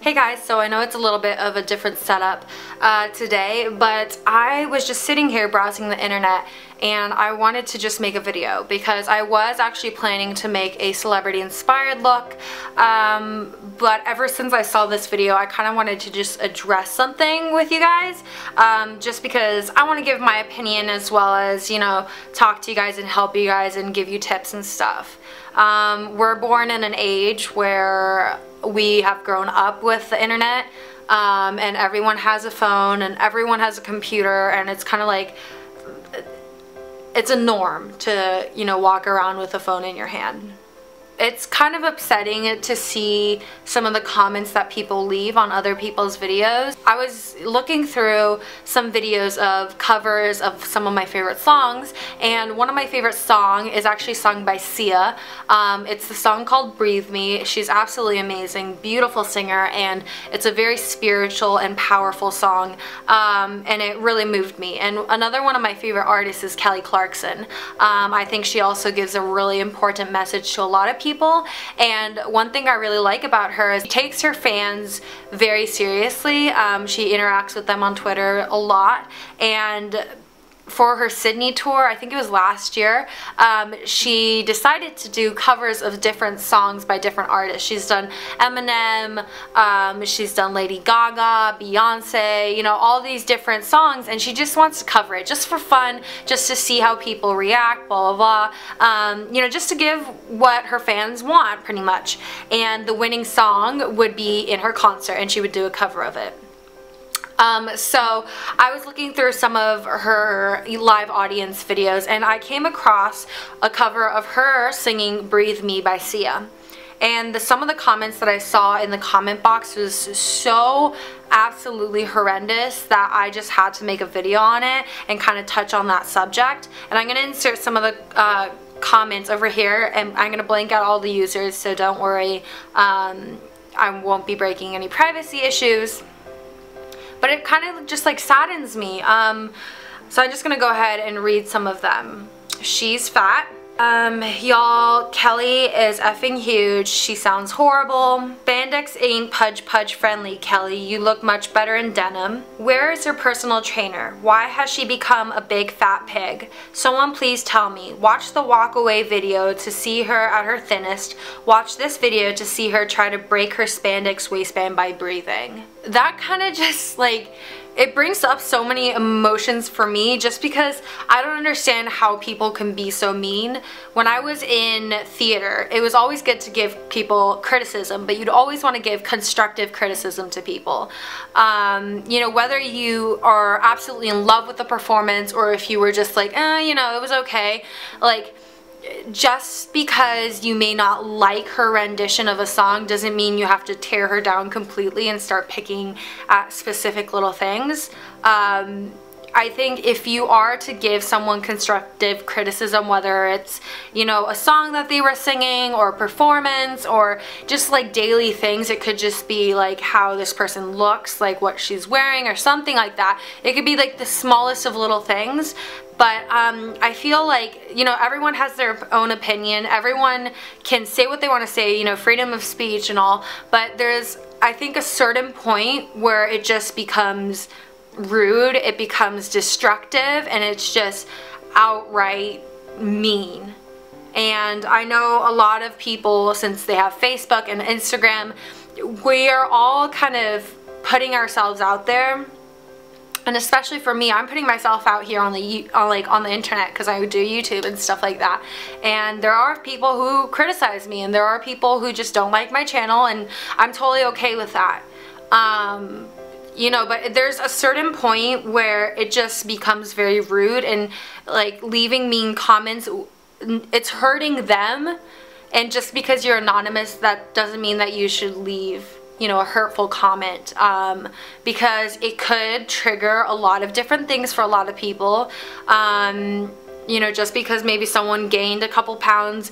Hey guys, so I know it's a little bit of a different setup today, but I was just sitting here browsing the internet and I wanted to just make a video because I was actually planning to make a celebrity inspired look, but ever since I saw this video I kind of wanted to just address something with you guys, just because I want to give my opinion as well as, you know, talk to you guys and help you guys and give you tips and stuff. We're born in an age where we have grown up with the internet, and everyone has a phone and everyone has a computer, and it's kind of like it's a norm to, you know, walk around with a phone in your hand. It's kind of upsetting to see some of the comments that people leave on other people's videos. I was looking through some videos of covers of some of my favorite songs, and one of my favorite songs is actually sung by Sia. It's the song called Breathe Me. She's absolutely amazing, beautiful singer, and it's a very spiritual and powerful song, and it really moved me. And another one of my favorite artists is Kelly Clarkson. I think she also gives a really important message to a lot of people. And one thing I really like about her is she takes her fans very seriously. She interacts with them on Twitter a lot, and for her Sydney tour, I think it was last year, she decided to do covers of different songs by different artists. She's done Eminem, she's done Lady Gaga, Beyonce, you know, all these different songs, and she just wants to cover it just for fun, just to see how people react, blah blah blah, you know, just to give what her fans want pretty much. And the winning song would be in her concert and she would do a cover of it. So I was looking through some of her live audience videos and I came across a cover of her singing Breathe Me by Sia. And some of the comments that I saw in the comment box was so absolutely horrendous that I just had to make a video on it and kind of touch on that subject. And I'm going to insert some of the comments over here, and I'm going to blank out all the users, so don't worry, I won't be breaking any privacy issues. But it kind of just like saddens me. So I'm just gonna go ahead and read some of them. She's fat. Y'all, Kelly is effing huge. She sounds horrible. Spandex ain't pudge friendly, Kelly. You look much better in denim. Where is her personal trainer? Why has she become a big fat pig? Someone please tell me. Watch the walk away video to see her at her thinnest. Watch this video to see her try to break her spandex waistband by breathing. That kind of just like, it brings up so many emotions for me, just because I don't understand how people can be so mean. When I was in theater, it was always good to give people criticism, but you'd always want to give constructive criticism to people. You know, whether you are absolutely in love with the performance or if you were just like, you know, it was okay. Like, just because you may not like her rendition of a song doesn't mean you have to tear her down completely and start picking at specific little things. I think if you are to give someone constructive criticism, whether it's, you know, a song that they were singing or a performance or just like daily things, it could just be like how this person looks, like what she's wearing or something like that. It could be like the smallest of little things. But I feel like, you know, everyone has their own opinion. Everyone can say what they want to say, you know, freedom of speech and all. But there's, I think, a certain point where it just becomes rude, it becomes destructive, and it's just outright mean. And I know a lot of people, since they have Facebook and Instagram, we are all kind of putting ourselves out there. And especially for me, I'm putting myself out here on the internet because I do YouTube and stuff like that. And there are people who criticize me, and there are people who just don't like my channel, and I'm totally okay with that. You know, but there's a certain point where it just becomes very rude, and like leaving mean comments, it's hurting them. And just because you're anonymous, that doesn't mean that you should leave, you know, a hurtful comment, because it could trigger a lot of different things for a lot of people. You know, just because maybe someone gained a couple pounds,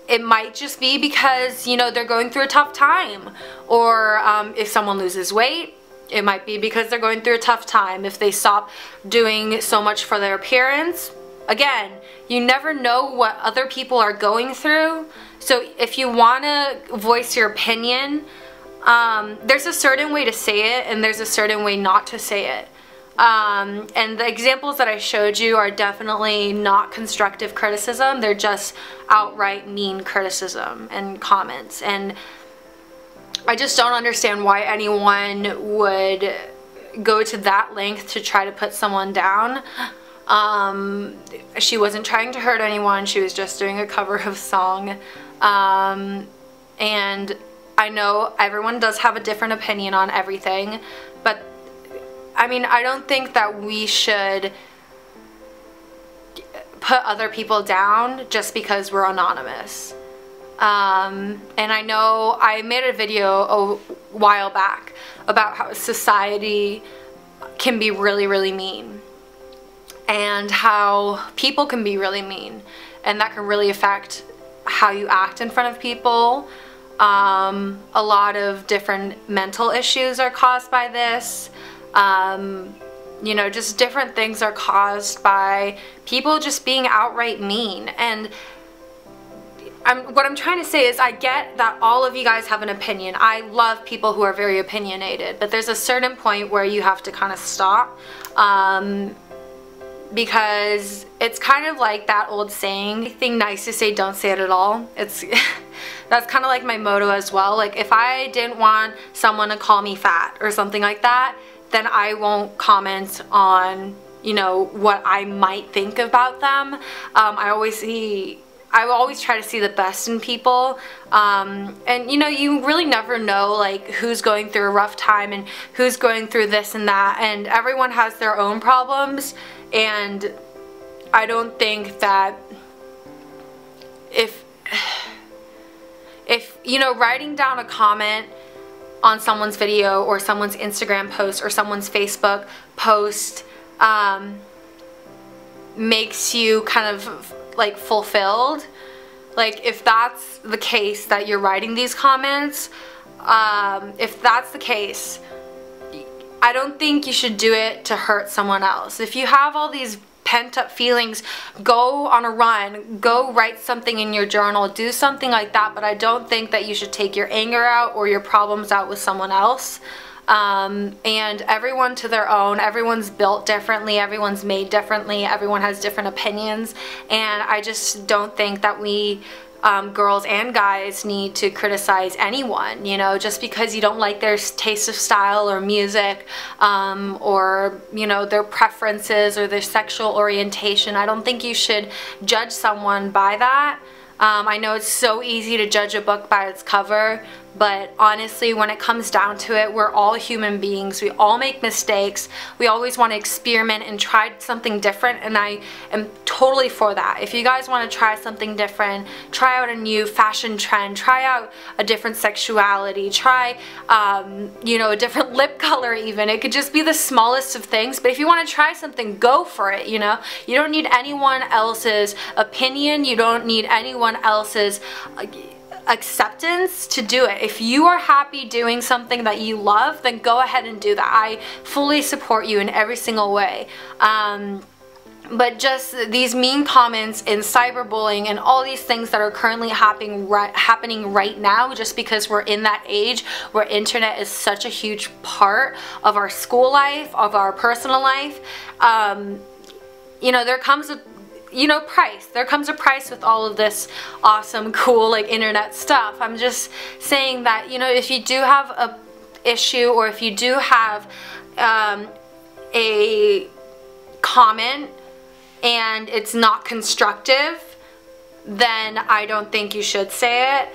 it might just be because, you know, they're going through a tough time. Or if someone loses weight, it might be because they're going through a tough time. If they stop doing so much for their appearance, again, you never know what other people are going through. So if you want to voice your opinion, there's a certain way to say it and there's a certain way not to say it. And the examples that I showed you are definitely not constructive criticism. They're just outright mean criticism and comments. And I just don't understand why anyone would go to that length to try to put someone down. She wasn't trying to hurt anyone. She was just doing a cover of a song. And I know everyone does have a different opinion on everything, but I mean, I don't think that we should put other people down just because we're anonymous. And I know I made a video a while back about how society can be really, really mean, and how people can be really mean, and that can really affect how you act in front of people. A lot of different mental issues are caused by this. You know, just different things are caused by people just being outright mean. And what I'm trying to say is, I get that all of you guys have an opinion. I love people who are very opinionated, but there's a certain point where you have to kind of stop, because it's kind of like that old saying, anything nice to say, don't say it at all. It's that's kind of like my motto as well. Like, if I didn't want someone to call me fat or something like that, then I won't comment on, you know, what I might think about them. I always try to see the best in people, and you know, you really never know like who's going through a rough time and who's going through this and that, and everyone has their own problems. And I don't think that if you know, writing down a comment on someone's video or someone's Instagram post or someone's Facebook post makes you kind of like fulfilled, like if that's the case that you're writing these comments, if that's the case, I don't think you should do it to hurt someone else. If you have all these pent-up feelings, go on a run, go write something in your journal, do something like that, but I don't think that you should take your anger out or your problems out with someone else. And everyone to their own. Everyone's built differently, everyone's made differently, everyone has different opinions, and I just don't think that we girls and guys need to criticize anyone, you know, just because you don't like their taste of style or music, or, you know, their preferences or their sexual orientation. I don't think you should judge someone by that. I know it's so easy to judge a book by its cover, but honestly, when it comes down to it, we're all human beings. We all make mistakes. We always want to experiment and try something different, and I am totally for that. If you guys want to try something different, try out a new fashion trend, try out a different sexuality, try, you know, a different lip color even. It could just be the smallest of things, but if you want to try something, go for it, you know? You don't need anyone else's opinion. You don't need anyone else's acceptance to do it. If you are happy doing something that you love, then go ahead and do that. I fully support you in every single way. But just these mean comments and cyberbullying and all these things that are currently happening right now, just because we're in that age where internet is such a huge part of our school life, of our personal life, you know, there comes a price. There comes a price with all of this awesome, cool, like, internet stuff. I'm just saying that, you know, if you do have a issue, or if you do have a comment and it's not constructive, then I don't think you should say it.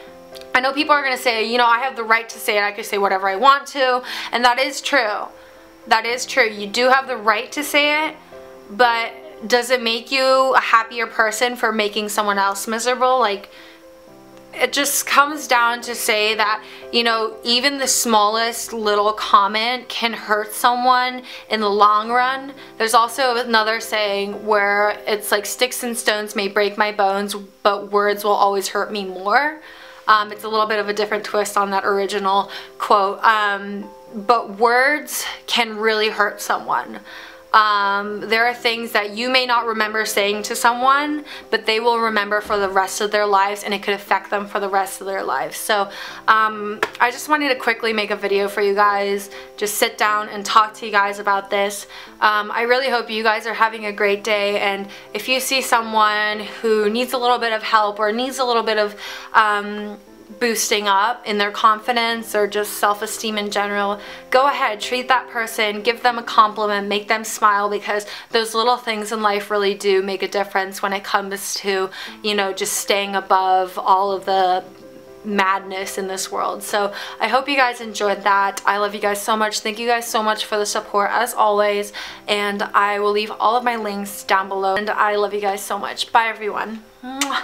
I know people are going to say, you know, I have the right to say it. I can say whatever I want to, and that is true. That is true. You do have the right to say it, but does it make you a happier person for making someone else miserable? Like, it just comes down to say that, you know, even the smallest little comment can hurt someone in the long run. There's also another saying where it's like, sticks and stones may break my bones, but words will always hurt me more. It's a little bit of a different twist on that original quote, but words can really hurt someone. There are things that you may not remember saying to someone, but they will remember for the rest of their lives, and it could affect them for the rest of their lives. So I just wanted to quickly make a video for you guys, just sit down and talk to you guys about this. I really hope you guys are having a great day, and if you see someone who needs a little bit of help or needs a little bit of boosting up in their confidence or just self-esteem in general, go ahead, treat that person, give them a compliment, make them smile, because those little things in life really do make a difference when it comes to, you know, just staying above all of the madness in this world. So I hope you guys enjoyed that. I love you guys so much. Thank you guys so much for the support as always, and I will leave all of my links down below, and I love you guys so much. Bye everyone. Mwah.